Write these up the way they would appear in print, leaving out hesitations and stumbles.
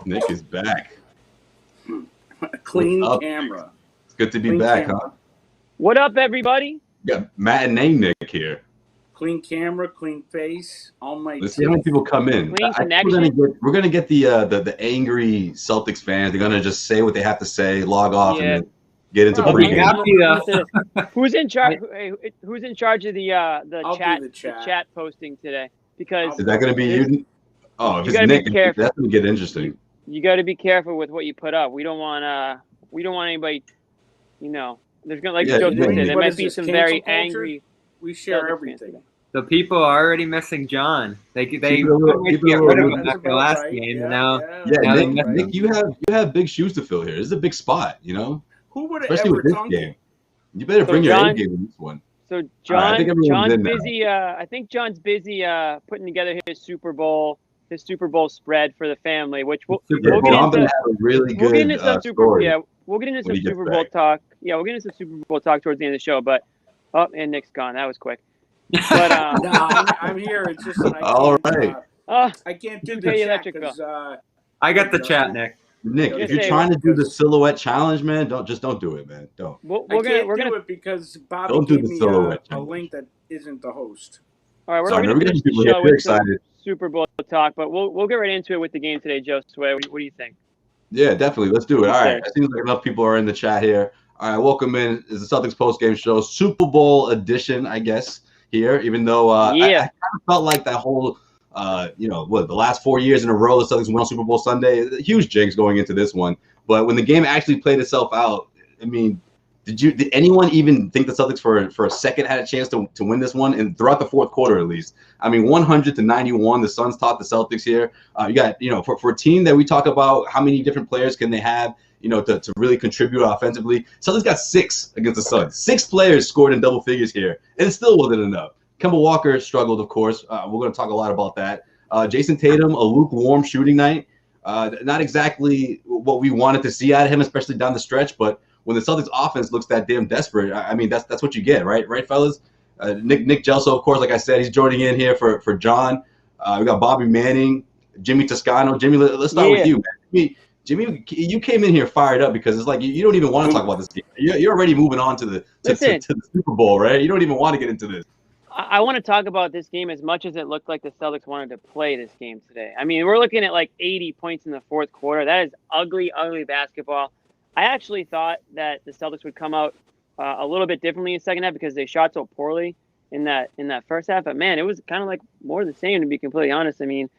Nick is back. Clean camera. It's good to be back, huh? What up, everybody? We got matinee Nick here. Clean camera, clean face. All my Let's see how many people come in. Clean connection. We're gonna get the angry Celtics fans. They're gonna just say what they have to say, log off, and then get into pregame. Who's in charge? Who's in charge of the chat posting today? Because is that gonna be you? Oh, if you it's Nick, that's gonna get interesting. You got to be careful with what you put up. We don't want anybody. There's gonna Joe said, there might be some very angry. We share everything. The people are already missing John. They couldn't get rid of him after last game. Nick, you have big shoes to fill here. This is a big spot, Who would have especially ever with this game? You better bring your A game in this one. So John's busy. I think John's busy putting together his Super Bowl spread for the family, which we'll get into. We'll get into some Super Bowl talk. Yeah, we'll get into some Super Bowl talk towards the end of the show. But and Nick's gone. That was quick. But no, I'm here. It's just I can't do the chat because I got the chat, Nick. Nick, if you're trying to do the silhouette challenge, man, don't do it, man. Don't. We're gonna do it because Bobby gave me a link that isn't the host. All right, we're gonna finish the show with some Super Bowl talk, but we'll get right into it with the game today, Josue. What do you think? Yeah, definitely. Let's do it. All right. It seems like enough people are in the chat here. All right, welcome in. It's the Celtics Post Game Show, Super Bowl edition, I guess, here. Even though I kind of felt like that whole, the last 4 years in a row, the Celtics won on Super Bowl Sunday. Huge jinx going into this one. But when the game actually played itself out, I mean, did anyone even think the Celtics for a second had a chance to win this one? And throughout the fourth quarter, at least, I mean, 100-91, the Suns taught the Celtics here. You got, for a team that we talk about, how many different players can they have, to really contribute offensively? Celtics got 6 against the Suns. 6 players scored in double figures here, and it still wasn't enough. Kemba Walker struggled, of course. We're going to talk a lot about that. Jayson Tatum, a lukewarm shooting night. Not exactly what we wanted to see out of him, especially down the stretch, but when the Celtics offense looks that damn desperate, I mean, that's what you get, right? Right, fellas? Nick Gelso, of course, like I said, he's joining in here for John. We got Bobby Manning, Jimmy Toscano. Jimmy, let's start with you, man. Jimmy, you came in here fired up because it's like you don't even want to talk about this game. You're already moving on to the Super Bowl, right? You don't even want to get into this. I want to talk about this game as much as it looked like the Celtics wanted to play this game today. I mean, we're looking at like 80 points in the fourth quarter. That is ugly, ugly basketball. I actually thought that the Celtics would come out a little bit differently in the second half because they shot so poorly in that first half. But, man, it was kind of like more the same, to be completely honest. I mean,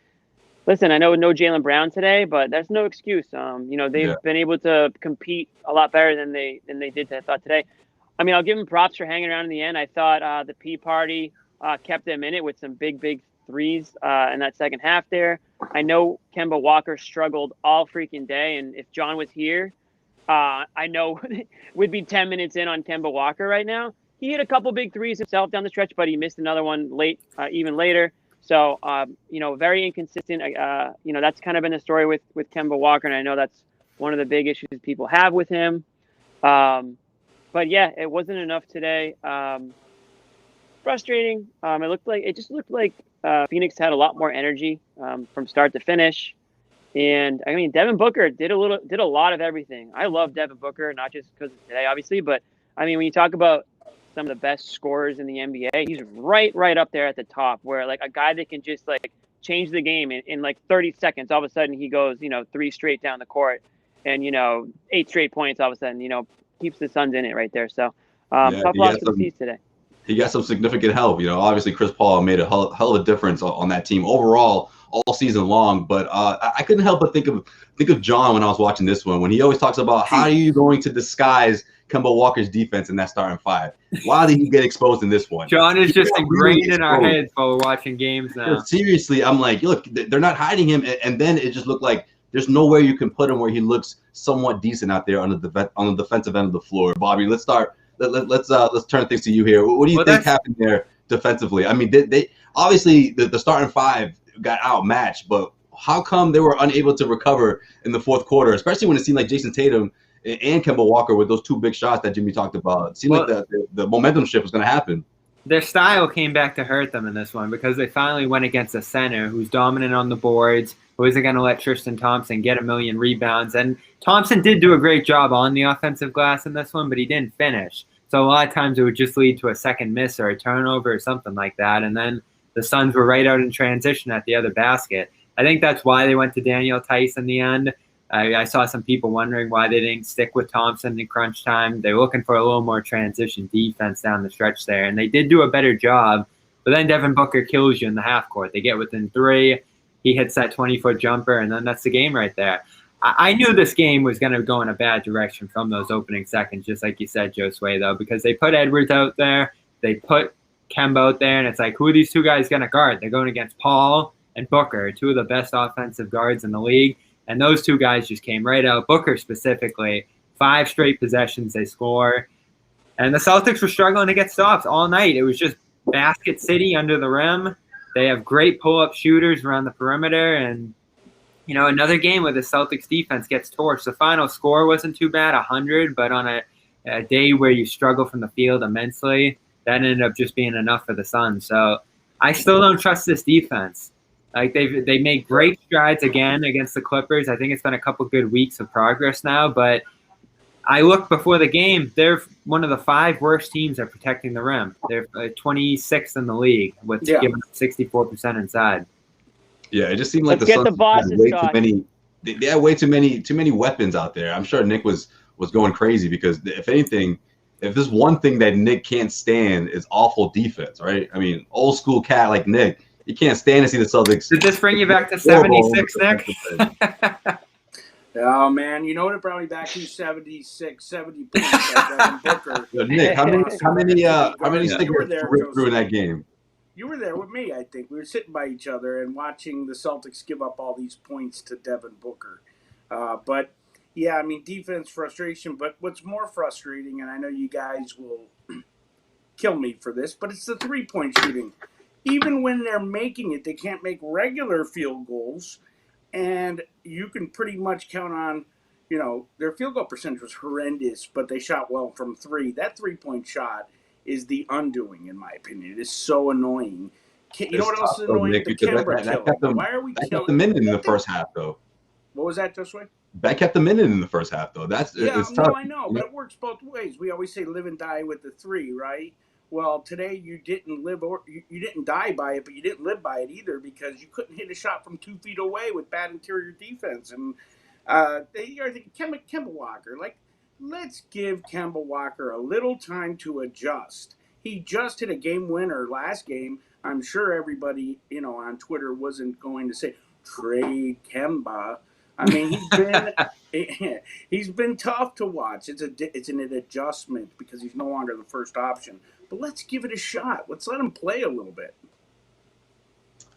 listen, I know no Jaylen Brown today, but that's no excuse. They've been able to compete a lot better than they did, I thought, today. I mean, I'll give them props for hanging around in the end. I thought the P Party kept them in it with some big threes in that second half there. I know Kemba Walker struggled all freaking day, and if John was here, I know we'd be 10 minutes in on Kemba Walker right now. He hit a couple big threes himself down the stretch, but he missed another one late, even later. So, very inconsistent. That's kind of been the story with Kemba Walker, and I know that's one of the big issues people have with him. But yeah, it wasn't enough today. Frustrating. It just looked like Phoenix had a lot more energy from start to finish. And I mean, Devin Booker did a lot of everything. I love Devin Booker, not just because of today, obviously, but I mean, when you talk about some of the best scorers in the NBA, he's right up there at the top, where like a guy that can just like change the game in like 30 seconds. All of a sudden he goes, 3 straight down the court and, 8 straight points. All of a sudden, keeps the Suns in it right there. So tough loss for the Seas today. He got some significant help. Obviously Chris Paul made a hell of a difference on that team overall all season long. But I couldn't help but think of John when I was watching this one, when he always talks about how are you going to disguise Kemba Walker's defense in that starting 5. Why did he get exposed in this one? John is just ingrained in our heads while we're watching games now. Seriously, I'm like, look, they're not hiding him, and then it just looked like there's nowhere you can put him where he looks somewhat decent out there on the defensive end of the floor. Bobby, let's start. Let's turn things to you here. What do you think happened there defensively? I mean, they obviously the starting 5 got outmatched, but how come they were unable to recover in the fourth quarter, especially when it seemed like Jayson Tatum and Kemba Walker with those 2 big shots that Jimmy talked about? It seemed like the momentum shift was going to happen. Their style came back to hurt them in this one because they finally went against a center who's dominant on the boards, wasn't going to let Tristan Thompson get a million rebounds. And Thompson did do a great job on the offensive glass in this one, but he didn't finish. So a lot of times it would just lead to a second miss or a turnover or something like that. And then the Suns were right out in transition at the other basket. I think that's why they went to Daniel Tice in the end. I saw some people wondering why they didn't stick with Thompson in crunch time. They were looking for a little more transition defense down the stretch there, and they did do a better job. But then Devin Booker kills you in the half court. They get within 3. He hits that 20-foot jumper, and then that's the game right there. I knew this game was going to go in a bad direction from those opening seconds, just like you said, Josue, though, because they put Edwards out there. They put Kemba out there, and it's like, who are these two guys going to guard? They're going against Paul and Booker, 2 of the best offensive guards in the league. And those 2 guys just came right out. Booker specifically, 5 straight possessions they score. And the Celtics were struggling to get stops all night. It was just basket city under the rim. They have great pull-up shooters around the perimeter. And, another game where the Celtics defense gets torched. The final score wasn't too bad, 100, but on a day where you struggle from the field immensely, that ended up just being enough for the Suns. So I still don't trust this defense. Like they made great strides again against the Clippers. I think it's been a couple good weeks of progress now, but I looked before the game. They're one of the 5 worst teams at protecting the rim. They're 26th in the league with giving up 64% inside. Yeah, it just seemed like the Suns had way too many. They had way too many weapons out there. I'm sure Nick was going crazy because if anything, if there's one thing that Nick can't stand is awful defense, right? I mean, old school cat like Nick. You can't stand to see the Celtics. Did this bring you back to 76, Nick? Oh, man. You know what? It brought me back to 76, 70 points by Devin Booker. Yo, Nick, how many stickers ripped through in that game? You were there with me, I think. We were sitting by each other and watching the Celtics give up all these points to Devin Booker. But, yeah, I mean, defense frustration. But what's more frustrating, and I know you guys will kill me for this, but it's the three-point shooting. Even when they're making it, they can't make regular field goals, and you can pretty much count on, their field goal percentage was horrendous, but they shot well from 3. That three-point shot is the undoing, in my opinion. It is so annoying. You know what else is annoying? The Kemba killing. Why are we killing? That kept them in the first half, though. What was that, Josue? That kept them in the first half, though. It's tough. I know, but it works both ways. We always say live and die with the 3, right? Well, today you didn't live or you didn't die by it, but you didn't live by it either because you couldn't hit a shot from 2 feet away with bad interior defense. And they are thinking Kemba Walker. Like, let's give Kemba Walker a little time to adjust. He just hit a game winner last game. I'm sure everybody, on Twitter wasn't going to say trade Kemba. I mean, he's been tough to watch. It's an adjustment because he's no longer the first option. But let's give it a shot. Let's let him play a little bit.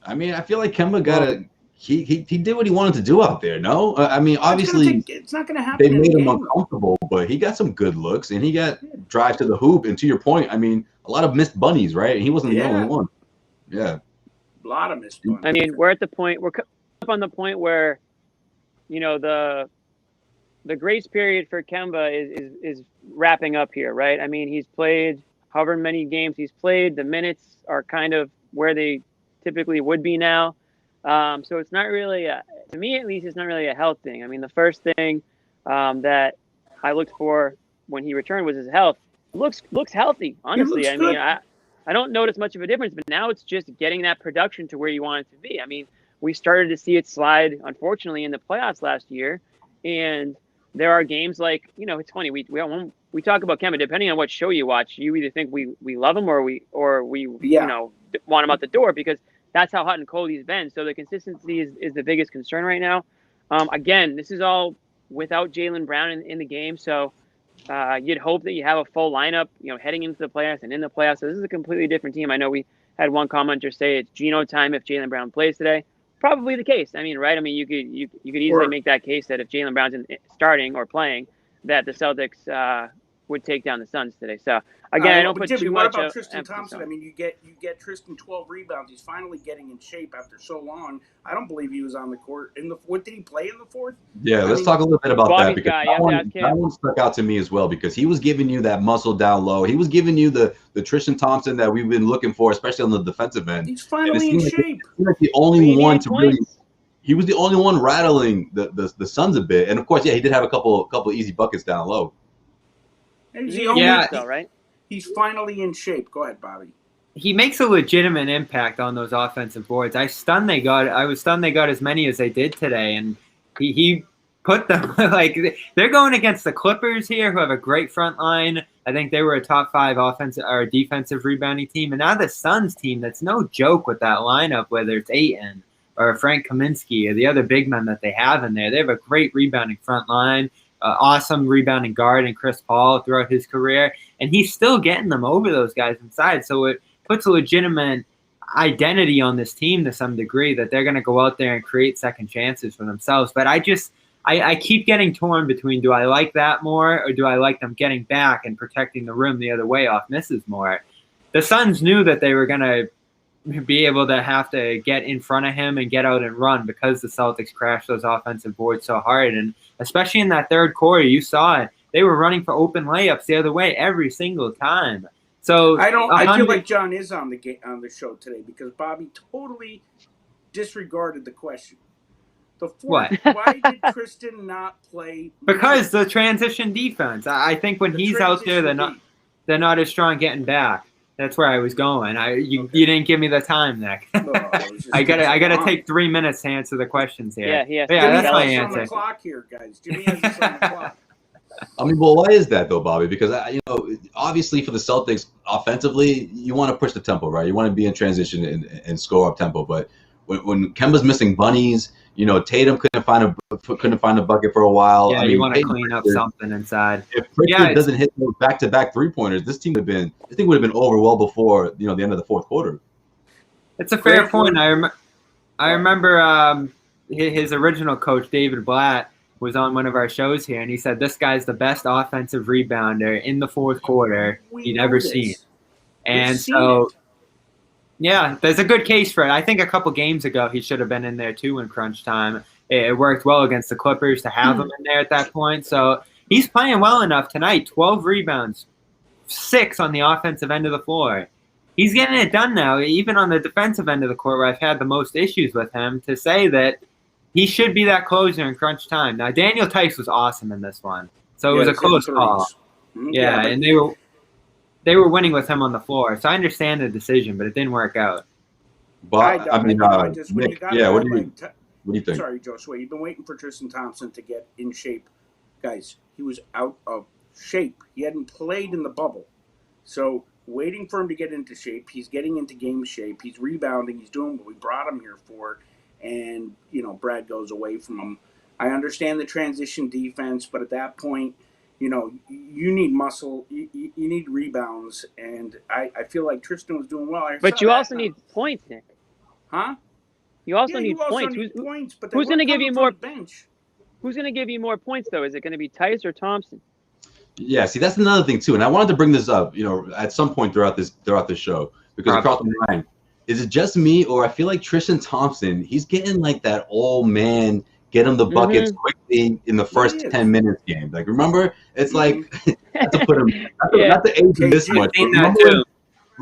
I mean, I feel like Kemba he did what he wanted to do out there. No, I mean, obviously it's not going to happen. They made him uncomfortable, but he got some good looks and he got drives to the hoop. And to your point, I mean, a lot of missed bunnies, right? And he wasn't the only one. Yeah, a lot of missed bunnies. I mean, we're up on the point where, the grace period for Kemba is wrapping up here, right? I mean, he's played however many games he's played. The minutes are kind of where they typically would be now. So it's not really, to me at least, it's not really a health thing. I mean, the first thing that I looked for when he returned was his health. Looks healthy, honestly. I mean, I don't notice much of a difference, but now it's just getting that production to where you want it to be. I mean, we started to see it slide, unfortunately, in the playoffs last year. And there are games like, it's funny. We talk about Kemba, depending on what show you watch, you either think we love him or we want him out the door because that's how hot and cold he's been. So the consistency is the biggest concern right now. Again, this is all without Jaylen Brown in the game. So you'd hope that you have a full lineup, heading into the playoffs and in the playoffs. So this is a completely different team. I know we had one commenter say it's Geno time if Jaylen Brown plays today. Probably the case. I mean, right? I mean, you could easily make that case that if Jaylen Brown's starting or playing, that the Celtics would take down the Suns today. So again, I don't put too much. What about Tristan Thompson? I mean, you get Tristan 12 rebounds. He's finally getting in shape after so long. I don't believe he was on the court what did he play in the fourth? Yeah, let's talk a little bit about that because that one stuck out to me as well because he was giving you that muscle down low. He was giving you the Tristan Thompson that we've been looking for, especially on the defensive end. He's finally in shape. He's like the only one to really. he was the only one rattling the Suns a bit. And of course, yeah, he did have a couple easy buckets down low. He's right? He's finally in shape. Go ahead, Bobby. He makes a legitimate impact on those offensive boards. I was stunned they got as many as they did today, and he put them like they're going against the Clippers here, who have a great front line. I think they were a top 5 offensive or defensive rebounding team, and now the Suns team that's no joke with that lineup, whether it's Ayton or Frank Kaminsky or the other big men that they have in there. They have a great rebounding front line, awesome rebounding guard in Chris Paul throughout his career, and he's still getting them over those guys inside. So it puts a legitimate identity on this team to some degree that they're going to go out there and create second chances for themselves. But I keep getting torn between, do I like that more or do I like them getting back and protecting the rim the other way off misses more? The Suns knew that they were going to be able to have to get in front of him and get out and run because the Celtics crashed those offensive boards so hard. And especially in that third quarter, you saw it. They were running for open layups the other way every single time. So I feel like John is on the show today because Bobby totally disregarded the question. Why did Tristan not play? Because the transition defense. I think when he's out there, they're not as strong getting back. That's where I was going. You didn't give me the time, Nick. I gotta take 3 minutes to answer the questions here. Yeah, that's my answer. On the clock here, guys. Jimmy has this on the clock. I mean, well, why is that though, Bobby? Because obviously for the Celtics offensively, you want to push the tempo, right? You want to be in transition and score up tempo. But when Kemba's missing bunnies, Tatum couldn't find a bucket for a while. Yeah, you want to clean up something inside. If Pritchard doesn't hit those back-to-back 3-pointers, this thing would have been over well before the end of the fourth quarter. It's a fair point. I remember his original coach David Blatt was on one of our shows here, and he said this guy's the best offensive rebounder in the fourth quarter he'd ever seen. And so, yeah, there's a good case for it. I think a couple games ago he should have been in there too in crunch time. It worked well against the Clippers to have him in there at that point. So he's playing well enough tonight. 12 rebounds, 6 on the offensive end of the floor. He's getting it done now, even on the defensive end of the court where I've had the most issues with him, to say that he should be that closer in crunch time. Now, Daniel Tice was awesome in this one. So it was a close call. Yeah, and they were winning with him on the floor. So I understand the decision, but it didn't work out. But what do you think? Sorry, Josue. You've been waiting for Tristan Thompson to get in shape. Guys, he was out of shape. He hadn't played in the bubble. So waiting for him to get into shape. He's getting into game shape. He's rebounding. He's doing what we brought him here for. And, Brad goes away from him. I understand the transition defense, but at that point, you need muscle. You need rebounds. And I feel like Tristan was doing well. But you also need points, Nick. Huh? You also need points. Who's going to give you more bench? Who's going to give you more points, though? Is it going to be Tice or Thompson? Yeah, see, that's another thing, too. And I wanted to bring this up, at some point throughout this show. Because across the line, is it just me, or I feel like Tristan Thompson, he's getting like that old man, get him the buckets quickly in the first 10 minutes game. Like, remember? It's like, not to put him, not to age him this much.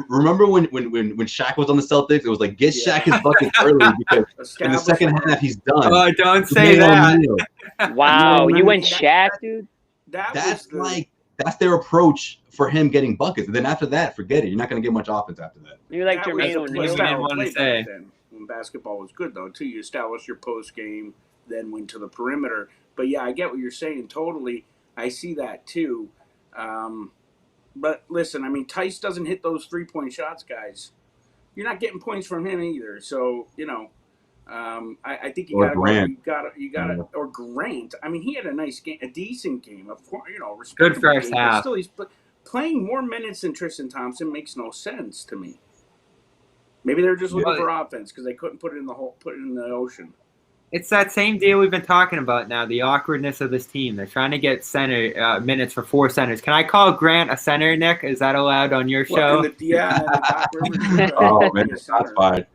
Remember when Shaq was on the Celtics? It was like, get Shaq his bucket early because in the second half, he's done. Oh, don't say that. Wow, you went Shaq, dude? That's their approach for him getting buckets. And then after that, forget it. You're not going to get much offense after that. You're like Jermaine O'Neal. Didn't want to say. When basketball was good, though, too. You establish your post game, then went to the perimeter. But, yeah, I get what you're saying totally. I see that, too. But, listen, I mean, Tice doesn't hit those three-point shots, guys. You're not getting points from him either. So, I think you got to, or Grant. I mean, he had a nice game, a decent game, of course, good first half. Still, he's playing more minutes than Tristan Thompson makes no sense to me. Maybe they're just looking for offense because they couldn't put it in the ocean. It's that same deal we've been talking about now, the awkwardness of this team. They're trying to get center minutes for 4 centers. Can I call Grant a center, Nick? Is that allowed on your show? Oh, man, that's fine.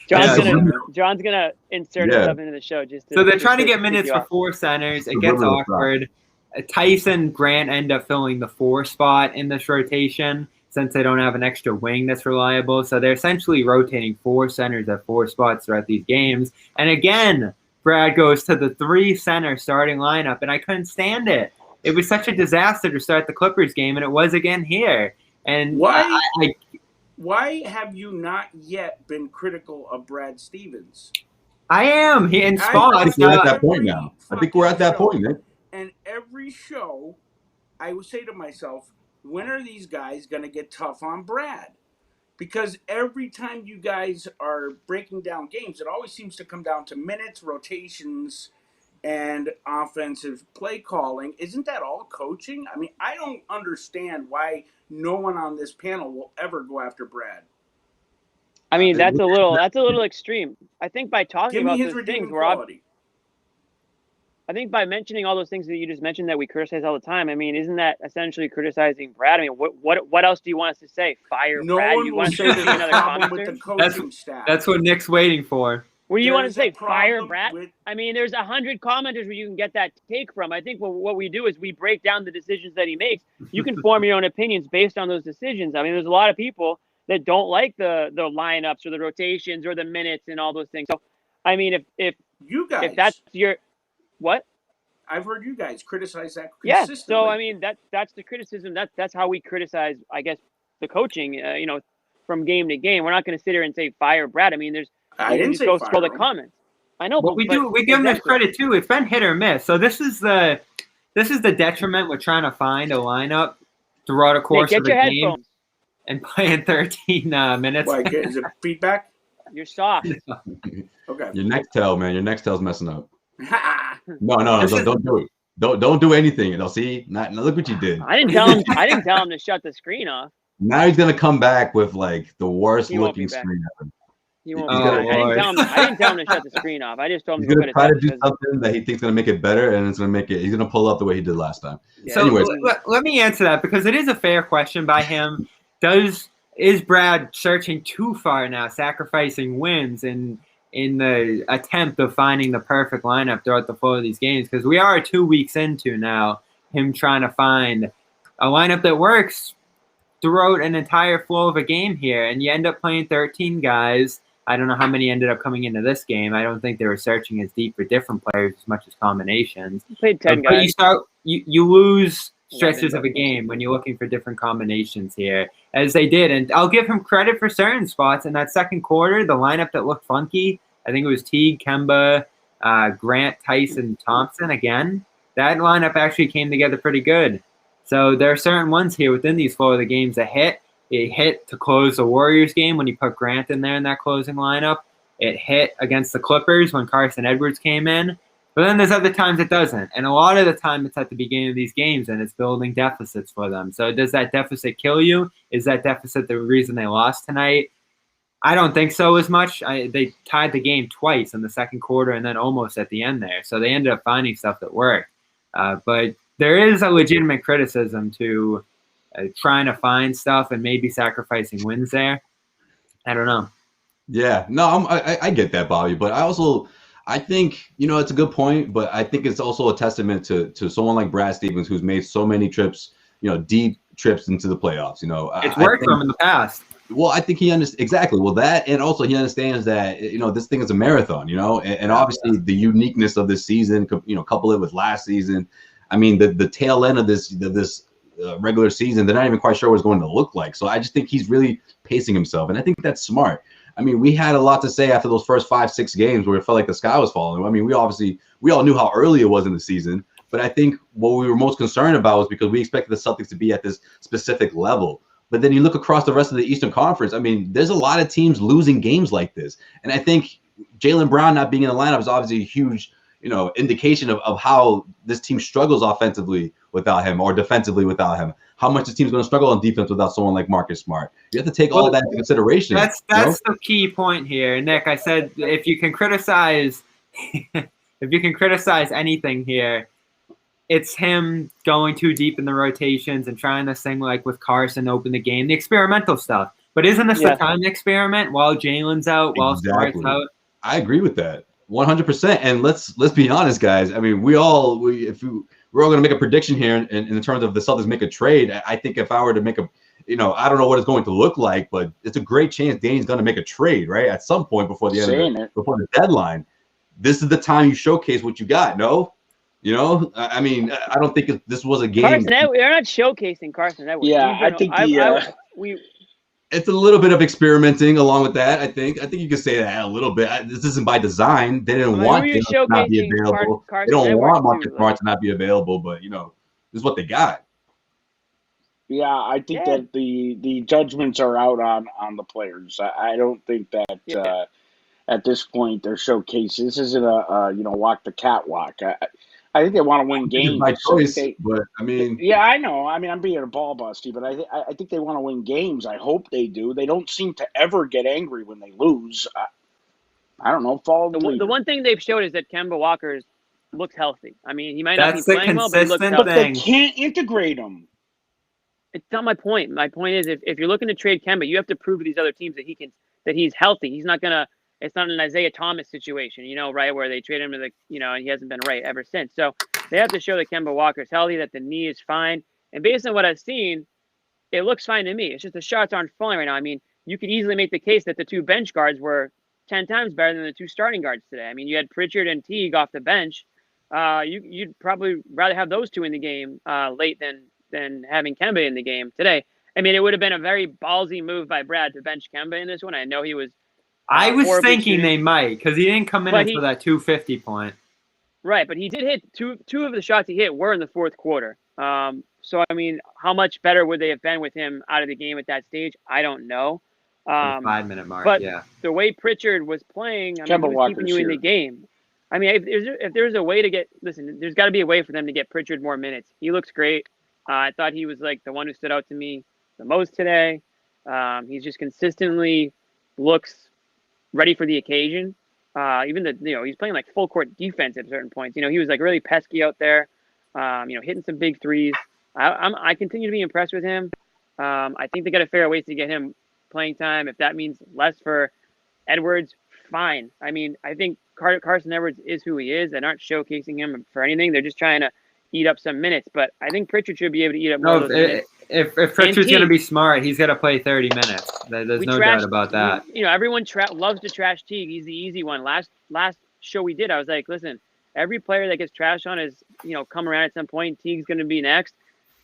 John's gonna insert stuff into the show so they're trying to get minutes for 4 centers. It gets awkward. Tyson Grant end up filling the 4 spot in this rotation. since they don't have an extra wing that's reliable. So they're essentially rotating 4 centers at 4 spots throughout these games. And again, Brad goes to the 3 center starting lineup, and I couldn't stand it. It was such a disaster to start the Clippers game, and it was again here. And why have you not yet been critical of Brad Stevens? I am. He in spots. I think we're at that point now. I think we're at that point, Nick. And every show, I would say to myself, when are these guys going to get tough on Brad? Because every time you guys are breaking down games, it always seems to come down to minutes, rotations, and offensive play calling. Isn't that all coaching? I mean, I don't understand why no one on this panel will ever go after Brad. I mean, that's a little extreme. I think by talking about those things, I think by mentioning all those things that you just mentioned that we criticize all the time, I mean, isn't that essentially criticizing Brad? I mean, what else do you want us to say? Fire Brad? You want us to say another commenter? That's what Nick's waiting for. What do you want to say? Fire Brad? I mean, there's 100 commenters where you can get that take from. I think what we do is we break down the decisions that he makes. You can form your own opinions based on those decisions. I mean, there's a lot of people that don't like the lineups or the rotations or the minutes and all those things. So, I mean, if that's your what? I've heard you guys criticize that consistently. Yeah, so I mean that's the criticism. That's how we criticize, I guess, the coaching. From game to game, we're not going to sit here and say fire Brad. I mean, I didn't say go scroll the comments. I know, but we give him this credit too. It's been hit or miss. So this is the detriment with trying to find a lineup throughout a course of the game headphones. And playing 13 minutes. Why, is it feedback? You're soft. Okay. Your neck tail, man. Your neck tail's messing up. No, don't do it. Don't do anything. Look what you did. I didn't tell him to shut the screen off. Now he's gonna come back with like the worst looking screen ever. He won't be back. I didn't tell him to shut the screen off. I just told him he's gonna try to do something that he thinks gonna make it better, and it's gonna make it. He's gonna pull up the way he did last time. Yeah. So anyways, let me answer that because it is a fair question by him. Is Brad searching too far now, sacrificing wins in the attempt of finding the perfect lineup throughout the flow of these games? Because we are 2 weeks into now him trying to find a lineup that works throughout an entire flow of a game here, and you end up playing 13 guys. I don't know how many ended up coming into this game. I don't think they were searching as deep for different players as much as combinations. You played 10 guys. But you lose stretches of a game when you're looking for different combinations here, as they did. And I'll give him credit for certain spots. In that second quarter, the lineup that looked funky, I think it was Teague, Kemba, Grant, Tyson, Thompson again. That lineup actually came together pretty good. So there are certain ones here within these flow of the games that hit. It hit to close the Warriors game when you put Grant in there in that closing lineup. It hit against the Clippers when Carson Edwards came in. But then there's other times it doesn't. And a lot of the time it's at the beginning of these games and it's building deficits for them. So does that deficit kill you? Is that deficit the reason they lost tonight? I don't think so as much. They tied the game twice in the second quarter and then almost at the end there. So they ended up finding stuff that worked. But there is a legitimate criticism to trying to find stuff and maybe sacrificing wins there. I don't know. Yeah, no, I get that, Bobby. But I think, it's a good point, but I think it's also a testament to someone like Brad Stevens, who's made so many trips, deep trips into the playoffs. It's worked for him in the past. Well, I think he understands exactly. Well, that, and also he understands that, this thing is a marathon, and obviously the uniqueness of this season, couple it with last season. I mean, the tail end of this regular season, they're not even quite sure what it's going to look like. So I just think he's really pacing himself, and I think that's smart. I mean, we had a lot to say after those first 5-6 games where it felt like the sky was falling. I mean, we all knew how early it was in the season, but I think what we were most concerned about was because we expected the Celtics to be at this specific level. But then you look across the rest of the Eastern Conference, I mean, there's a lot of teams losing games like this. And I think Jaylen Brown not being in the lineup is obviously a huge, indication of how this team struggles offensively without him or defensively without him. How much the team's going to struggle on defense without someone like Marcus Smart. You have to take all that into consideration. That's the key point here, Nick. I said if you can criticize anything here, it's him going too deep in the rotations and trying this thing like with Carson to open the game, the experimental stuff. But isn't this the time to experiment while Jalen's out, while Smart's out? I agree with that 100%. And let's be honest, guys. I mean, we're all going to make a prediction here in terms of the Celtics make a trade. I think if I were to make I don't know what it's going to look like, but it's a great chance Danny's going to make a trade, right, at some point before the before the deadline. This is the time you showcase what you got. No, I mean, I don't think this was a game. Carson Edwards, they're not showcasing Carson Edwards. Yeah, I think it's a little bit of experimenting along with that. I think you could say that a little bit. This isn't by design. They didn't want him to not be available. They don't want Marcus Smart to not be available, but this is what they got. Yeah, I think that the judgments are out on the players. I don't think that at this point they're showcasing. This isn't a walk the catwalk. I think they want to win games. My choice, but I mean, yeah, I know. I mean, I'm being a ball busty, but I think they want to win games. I hope they do. They don't seem to ever get angry when they lose. I don't know. The one thing they've showed is that Kemba Walker looks healthy. I mean, he might not be playing well, but he looks healthy. But they can't integrate him. It's not my point. My point is, if you're looking to trade Kemba, you have to prove to these other teams that he's healthy. He's not gonna. It's not an Isaiah Thomas situation, right, where they trade him to and he hasn't been right ever since. So they have to show that Kemba Walker's healthy, that the knee is fine. And based on what I've seen, it looks fine to me. It's just the shots aren't falling right now. I mean, you could easily make the case that the two bench guards were 10 times better than the two starting guards today. I mean, you had Pritchard and Teague off the bench. You'd probably rather have those two in the game late than having Kemba in the game today. I mean, it would have been a very ballsy move by Brad to bench Kemba in this one. I know he was. I was thinking they might, because he didn't come in until that 250 point. Right, but he did hit two of the shots he hit were in the fourth quarter. So, I mean, how much better would they have been with him out of the game at that stage? I don't know. 5-minute mark, but yeah. The way Pritchard was playing, he was keeping you in the game. I mean, if there's a way to there's got to be a way for them to get Pritchard more minutes. He looks great. I thought he was like the one who stood out to me the most today. He's just consistently looks ready for the occasion. Even he's playing like full court defense at certain points. He was like really pesky out there. Hitting some big threes. I continue to be impressed with him. I think they got to figure out ways to get him playing time. If that means less for Edwards, fine. I mean, I think Carson Edwards is who he is. They're not showcasing him for anything. They're just trying to eat up some minutes. But I think Pritchard should be able to eat up more of those minutes. If Pritchard's going to be smart, he's got to play 30 minutes. There's no doubt about that. Everyone loves to trash Teague. He's the easy one. Last show we did, I was like, listen, every player that gets trashed on is, come around at some point. Teague's going to be next.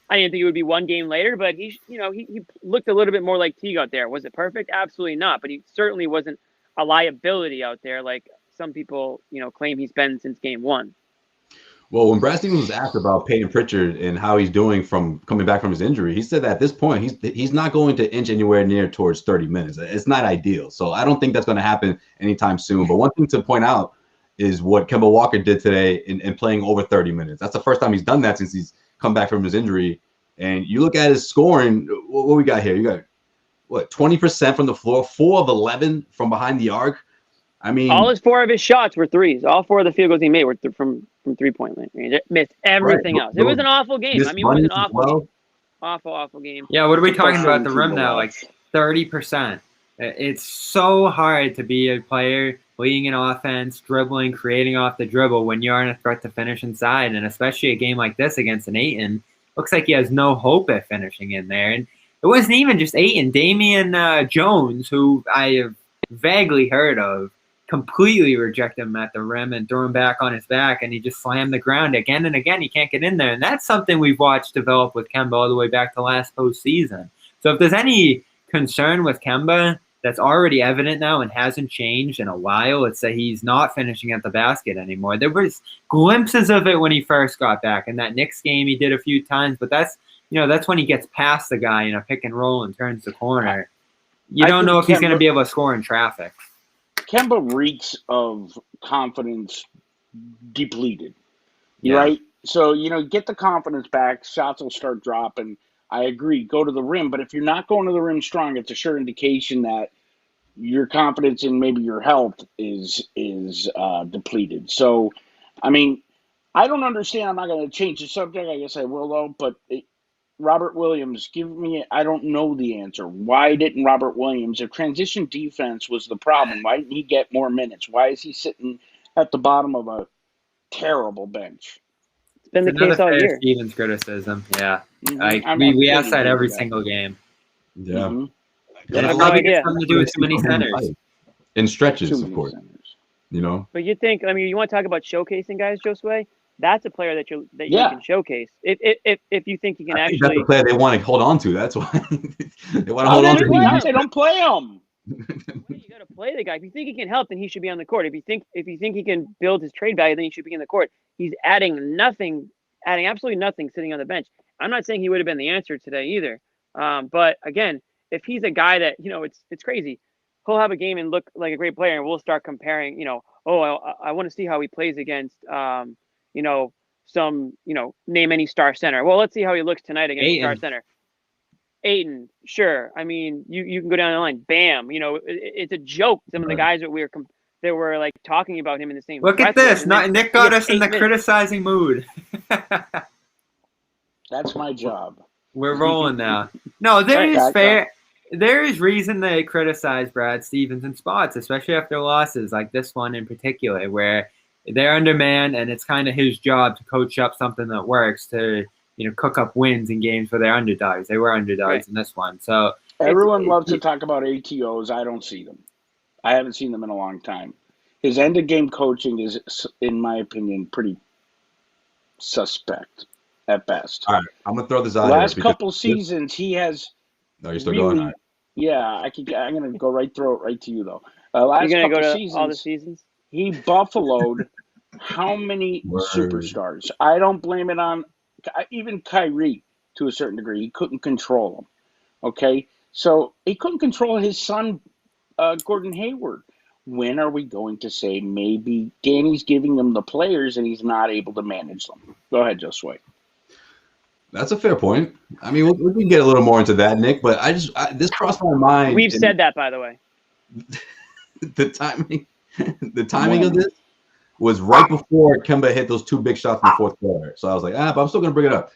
I didn't think it would be one game later, but he looked a little bit more like Teague out there. Was it perfect? Absolutely not. But he certainly wasn't a liability out there like some people, claim he's been since game one. Well, when Brad Stevens was asked about Peyton Pritchard and how he's doing from coming back from his injury, he said that at this point he's not going to inch anywhere near towards 30 minutes. It's not ideal. So I don't think that's going to happen anytime soon. But one thing to point out is what Kemba Walker did today in playing over 30 minutes. That's the first time he's done that since he's come back from his injury. And you look at his scoring, what we got here? You got, 20% from the floor, 4 of 11 from behind the arc. I mean, all 4 of his shots were threes. All 4 of the field goals he made were from 3-point range. Missed everything else. It was an awful game. I mean, it was an awful game. Awful game. Yeah, what are we talking about the rim now? Like 30%. It's so hard to be a player leading an offense, dribbling, creating off the dribble when you aren't a threat to finish inside. And especially a game like this against an Ayton, looks like he has no hope at finishing in there. And it wasn't even just Ayton. Damian Jones, who I have vaguely heard of, completely reject him at the rim and throw him back on his back, and he just slammed the ground again and again. He can't get in there, and that's something we've watched develop with Kemba all the way back to last postseason. So if there's any concern with Kemba that's already evident now and hasn't changed in a while, it's that he's not finishing at the basket anymore. There was glimpses of it when he first got back. In that Knicks game, he did a few times, but that's when he gets past the guy in a pick and roll and turns the corner. You don't know if he's going to be able to score in traffic. Kemba reeks of confidence depleted, right? So, get the confidence back, shots will start dropping. I agree, go to the rim. But if you're not going to the rim strong, it's a sure indication that your confidence in maybe your health is depleted. So, I mean, I don't understand. I'm not going to change the subject. I guess I will, though. But Robert Williams, I don't know the answer. Why didn't Robert Williams, if transition defense was the problem, why didn't he get more minutes? Why is he sitting at the bottom of a terrible bench? It's been the case all year. Stevens criticism, yeah. We ask that every single game. Yeah. Mm-hmm. Yeah, I have no idea. Something to do with too many centers. In stretches, of course. You know. But you think, I mean, you want to talk about showcasing guys, Josue? That's a player that you can showcase. If you think you can actually. That's the player they want to hold on to. That's why they want to hold on to. They don't play him. You got to play the guy. If you think he can help, then he should be on the court. If you think he can build his trade value, then he should be in the court. He's adding absolutely nothing sitting on the bench. I'm not saying he would have been the answer today either. But again, if he's a guy that, it's crazy. He'll have a game and look like a great player, and we'll start comparing, I want to see how he plays against, name any star center. Well, let's see how he looks tonight against a star center. Ayton, sure. I mean, you can go down the line. Bam. It's a joke. Some of the guys that were like talking about him in the same. Look at this. Nick got us in the criticizing mood. That's my job. We're rolling now. No, there is reason they criticize Brad Stevens in spots, especially after losses like this one in particular, where they're undermanned and it's kind of his job to coach up something that works to, cook up wins in games where they're underdogs. They were underdogs in this one. So everyone loves to talk about ATOs. I don't see them. I haven't seen them in a long time. His end of game coaching is, in my opinion, pretty suspect at best. All right, I'm gonna throw this out. Last couple seasons, he has. No, you're still going. Right. Yeah, I'm gonna go throw it right to you though. Last you're gonna couple go to seasons, all the seasons. He buffaloed how many superstars? I don't blame it on even Kyrie to a certain degree. He couldn't control them. Okay, so he couldn't control his son, Gordon Hayward. When are we going to say maybe Danny's giving them the players and he's not able to manage them? Go ahead, Josue. That's a fair point. I mean, we can get a little more into that, Nick, but this crossed my mind. We've said that, by the way. The timing of this was right before Kemba hit those two big shots in the fourth quarter. So I was like, but I'm still going to bring it up.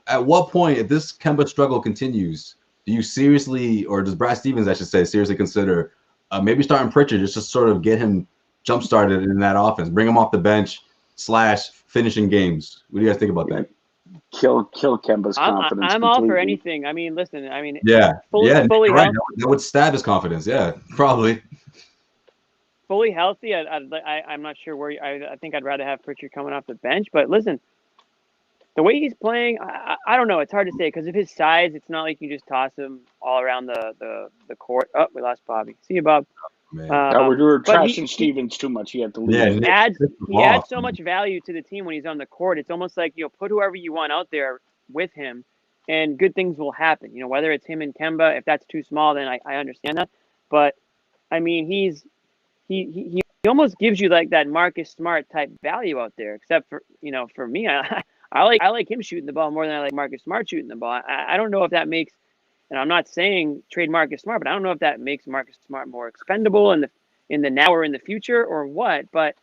At what point, if this Kemba struggle continues, do you seriously, or does Brad Stevens, I should say, seriously consider maybe starting Pritchard just to sort of get him jump-started in that offense, bring him off the bench / finishing games? What do you guys think about that? Kill Kemba's confidence. I'm all for anything. I mean, listen. I mean, fully healthy. That would stab his confidence. Yeah, probably. Fully healthy. I'm not sure where. I think I'd rather have Pritchard coming off the bench. But listen, the way he's playing, I don't know. It's hard to say because of his size. It's not like you just toss him all around the court. Oh, we lost Bobby. See you, Bob. We were trashing Stevens too much. He had to leave. Yeah, he adds so much value to the team when he's on the court. It's almost like, put whoever you want out there with him and good things will happen. Whether it's him and Kemba, if that's too small, then I understand that. But I mean, he almost gives you like that Marcus Smart type value out there, except for, for me, I like him shooting the ball more than I like Marcus Smart shooting the ball. I don't know if that makes, and I'm not saying trade Marcus Smart, but I don't know if that makes Marcus Smart more expendable in the now or in the future or what. But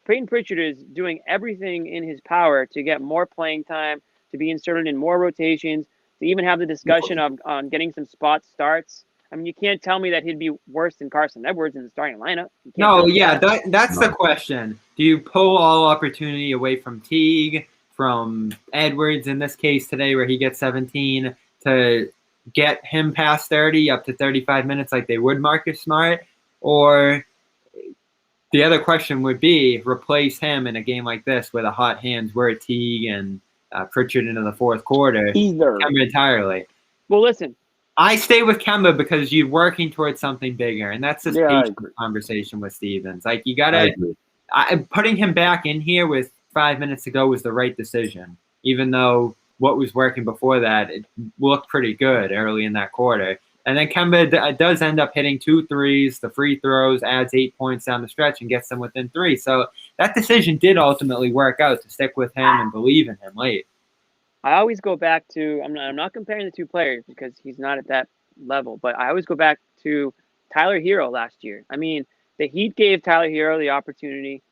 Peyton Pritchard is doing everything in his power to get more playing time, to be inserted in more rotations, to even have the discussion on getting some spot starts. I mean, you can't tell me that he'd be worse than Carson Edwards in the starting lineup. No, yeah, that's the question. Do you pull all opportunity away from Teague, from Edwards in this case today where he gets 17, to get him past 30 up to 35 minutes like they would Marcus Smart? Or the other question would be replace him in a game like this where the hot hands were Teague and Pritchard into the fourth quarter. Either. Kemba entirely. Well, listen. I stay with Kemba because you're working towards something bigger, and that's this conversation with Stevens. Like, you got to – putting him back in here with 5 minutes to go was the right decision, even though – what was working before that, it looked pretty good early in that quarter. And then Kemba does end up hitting 2 threes, the free throws, adds 8 points down the stretch and gets them within 3. So that decision did ultimately work out to stick with him and believe in him late. I always go back to, I'm not comparing the two players because he's not at that level, but I always go back to Tyler Hero last year. I mean, the Heat gave Tyler Hero the opportunity,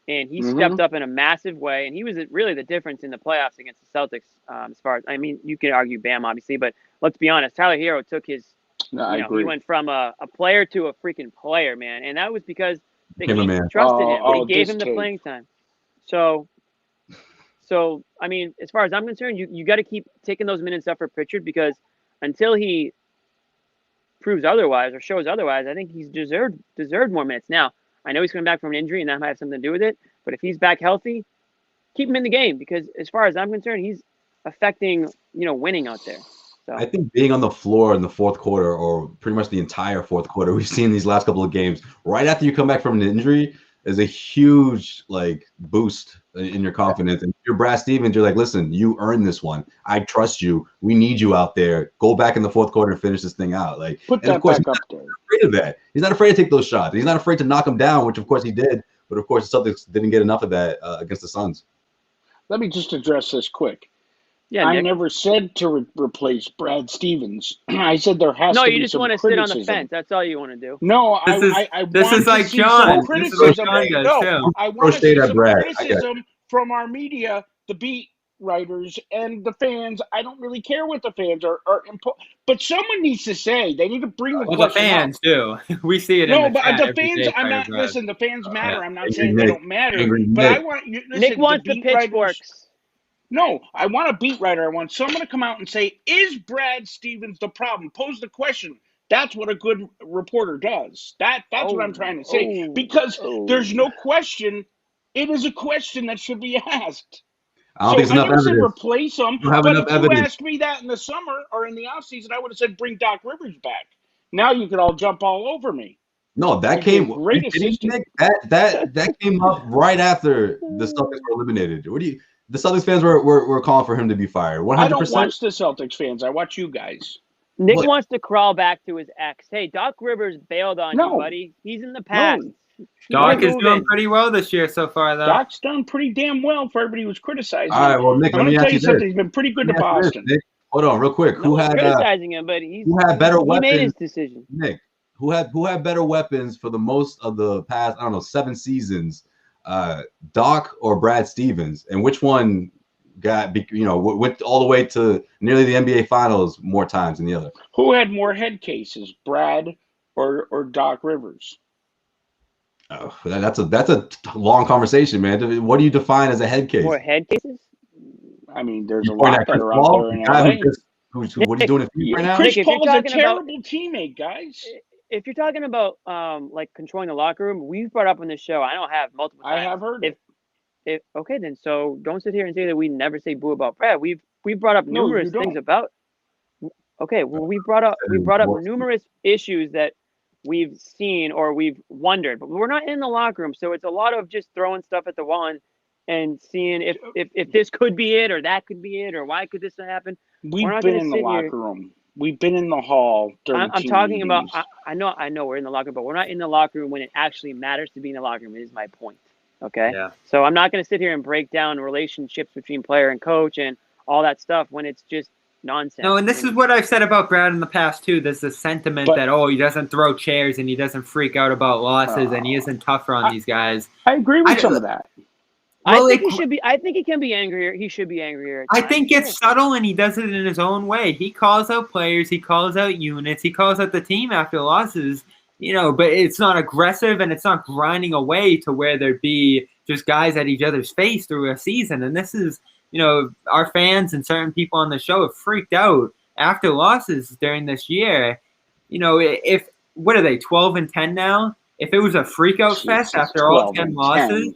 and he stepped up in a massive way, and he was really the difference in the playoffs against the Celtics. As far as, I mean, you can argue Bam, obviously, but let's be honest, Tyler Hero took his, he went from a player to a freaking player, man, and that was because the Heat trusted him. They gave him the playing time. So, I mean, as far as I'm concerned, you got to keep taking those minutes up for Pritchard because until he proves otherwise or shows otherwise, I think he's deserved more minutes. Now, I know he's coming back from an injury, and that might have something to do with it. But if he's back healthy, keep him in the game, because as far as I'm concerned, he's affecting, winning out there. So I think being on the floor in the fourth quarter, or pretty much the entire fourth quarter, we've seen these last couple of games, right after you come back from an injury, is a huge boost in your confidence. And if you're Brad Stevens, you're like, listen, you earned this one. I trust you. We need you out there. Go back in the fourth quarter and finish this thing out. Put that back up there. Afraid of that. He's not afraid to take those shots. He's not afraid to knock them down, which of course he did. But of course the Celtics didn't get enough of that against the Suns. Let me just address this quick. Yeah, I never said to replace Brad Stevens. I said there has to be some criticism. No, you just want to sit on the fence. That's all you want to do. No, this is like John. Criticism. No, I want to see some criticism from our media, the beat writers, and the fans. I don't really care what the fans are but someone needs to say. They need to bring the fans do. We see it. No, in the but chat the fans. I'm not. Brad. Listen, the fans matter. Yeah. I'm not saying they don't matter. But I want you. Listen, Nick wants the pitchforks. No, I want a beat writer. I want someone to come out and say, is Brad Stevens the problem? Pose the question. That's what a good reporter does. That's what I'm trying to say. Because there's no question. It is a question that should be asked. I don't think there's enough evidence. Said replace him, but if you asked me that in the summer or in the offseason, I would have said bring Doc Rivers back. Now you could all jump all over me. No, that came great assistant. That came up right after the Celtics were eliminated. The Celtics fans were calling for him to be fired. 100%. I don't watch the Celtics fans. I watch you guys. Nick wants to crawl back to his ex. Hey, Doc Rivers bailed on you, buddy. He's in the past. No. Doc is doing pretty well this year so far, though. Doc's done pretty damn well for everybody who's criticizing him. All right, well, Nick, I'm going to tell you something. He's been pretty good to Boston. Hold on, real quick. Who had criticizing him, but who had better weapons? He made his decision. Nick, who had better weapons for the most of the past, 7 seasons? Doc or Brad Stevens? And which one went all the way to nearly the NBA Finals more times than the other? Who had more head cases, Brad or Doc Rivers? Oh, that's a long conversation, man. What do you define as a head case? More head cases? I mean, there's a lot that are out there in LA. What he's doing right now? Chris Paul's a terrible teammate, guys. If you're talking about controlling the locker room, we've brought up on this show. I don't have multiple times. I have heard it. Okay, then so don't sit here and say that we never say boo about Brad. We've brought up numerous things about. Okay, well we brought up numerous issues that we've seen or we've wondered, but we're not in the locker room, so it's a lot of just throwing stuff at the wall and seeing if this could be it or that could be it or why could this happen. We've been in the locker room. We've been in the hall. I'm talking about. I know we're in the locker room, but we're not in the locker room when it actually matters to be in the locker room. Is my point. Okay. Yeah. So I'm not going to sit here and break down relationships between player and coach and all that stuff when it's just nonsense. No, and this is what I've said about Brad in the past too. There's this sentiment that he doesn't throw chairs and he doesn't freak out about losses and he isn't tougher on these guys. I agree with some of that. Well, I think he should be. I think he can be angrier. He should be angrier. I think it's subtle and he does it in his own way. He calls out players. He calls out units. He calls out the team after losses. But it's not aggressive and it's not grinding away to where there'd be just guys at each other's face through a season. And this is, our fans and certain people on the show have freaked out after losses during this year. If what are they, 12-10 now? If it was a freak out fest after all 10 losses,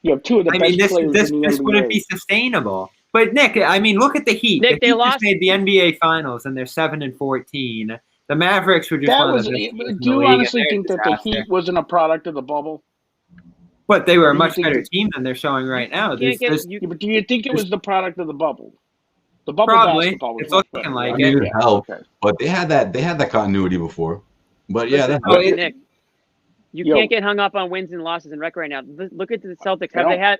you have two of the best players in the NBA. This wouldn't be sustainable. But Nick, look at the Heat. Nick, the Heat just made the NBA Finals and they're 7-14. The Mavericks were just one of the best. Do you honestly think that the Heat wasn't a product of the bubble? But they were a much better team than they're showing right now. But do you think it was the product of the bubble? The bubble probably. Basketball was it's looking like it. Yeah. Help, but they had that continuity before. But yeah, that's Nick. You can't get hung up on wins and losses and record right now. Look at the Celtics.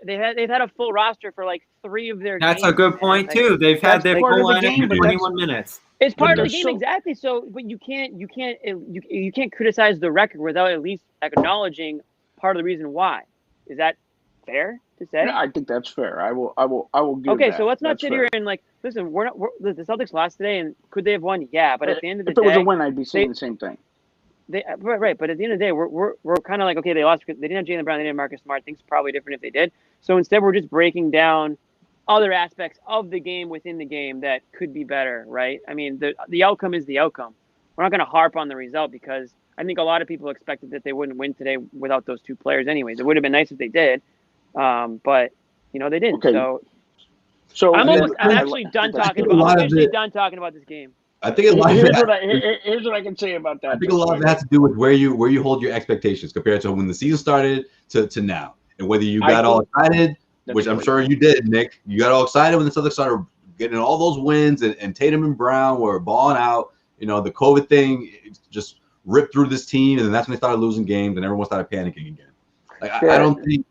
They've had a full roster for like 3 of their games. That's a good point too. They've had their full lineup for 21 minutes. It's part of the game, exactly. So, but you can't criticize the record without at least acknowledging part of the reason why. Is that fair to say? Yeah, I think that's fair. I will give. Okay, that. so let's not that's sit fair. here and listen. The Celtics lost today, and could they have won? Yeah, but at the end of the day, if it was a win, I'd be saying the same thing. Right, but at the end of the day, we're kind of like, okay, they lost because they didn't have Jaylen Brown, they didn't have Marcus Smart. Things probably different if they did. So instead, we're just breaking down other aspects of the game within the game that could be better, right? I mean, the outcome is the outcome. We're not going to harp on the result because I think a lot of people expected that they wouldn't win today without those two players anyways. It would have been nice if they did, but, they didn't. Okay. So I'm actually done talking about this game. I think here's what I can say about that. I think a lot of it has to do with where you hold your expectations compared to when the season started to now, and whether you got all excited, which I'm sure you did, Nick. You got all excited when the Celtics started getting all those wins, and Tatum and Brown were balling out. The COVID thing just ripped through this team, and then that's when they started losing games, and everyone started panicking again. I don't think.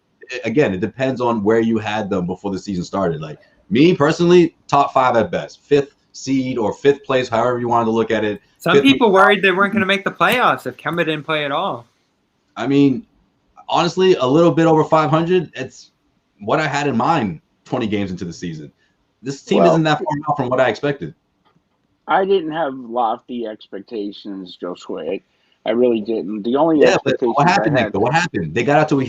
Again, it depends on where you had them before the season started. Like me personally, top 5 at best, 5th seed or 5th place, however you wanted to look at it. Some people worried they weren't going to make the playoffs if Kemba didn't play at all. I mean, honestly, a little bit over 500. It's what I had in mind 20 games into the season. This team isn't that far off from what I expected. I didn't have lofty expectations, Josue. I really didn't. The only expectation. What happened, Nick? What happened? They got out to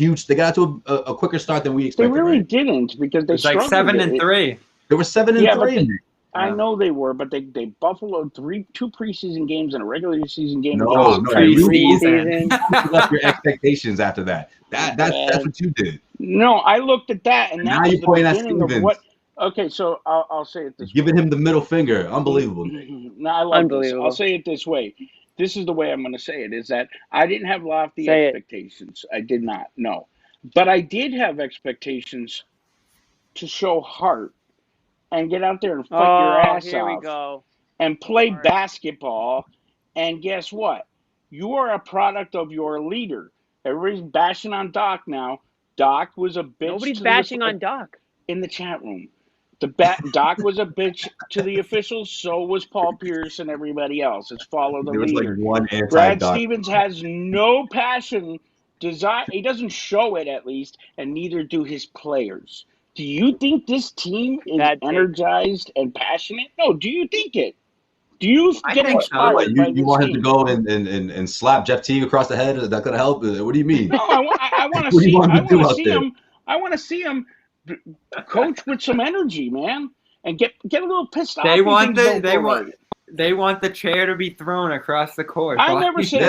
a quicker start than we expected. They really didn't because they struggled. Like 7-3. They were 7-3. I know they were, but they buffaloed 2 preseason games and a regular season game. No, preseason. You left your expectations after that. That's what you did. No, I looked at that, and now you're pointing at Stevens. Okay, so I'll say it this way. Giving him the middle finger. Unbelievable. No, I love this. I'll say it this way. This is the way I'm going to say it, is that I didn't have lofty expectations. I did not, no. But I did have expectations to show heart and get out there and fight your ass off and play basketball. And guess what? You are a product of your leader. Everybody's bashing on Doc now. Doc was a bitch. Nobody's bashing on Doc. In the chat room. Doc was a bitch to the officials, so was Paul Pierce and everybody else. It's follow the leader. Brad Stevens has no passion, desire. He doesn't show it, at least, and neither do his players. Do you think this team is energized and passionate? No, do you think it? Do you get inspired? You want him to go and slap Jeff Teague across the head? Is that going to help? What do you mean? No, I want to see. I want to see him coach with some energy, man, and get a little pissed off. They want the chair to be thrown across the court. I've never seen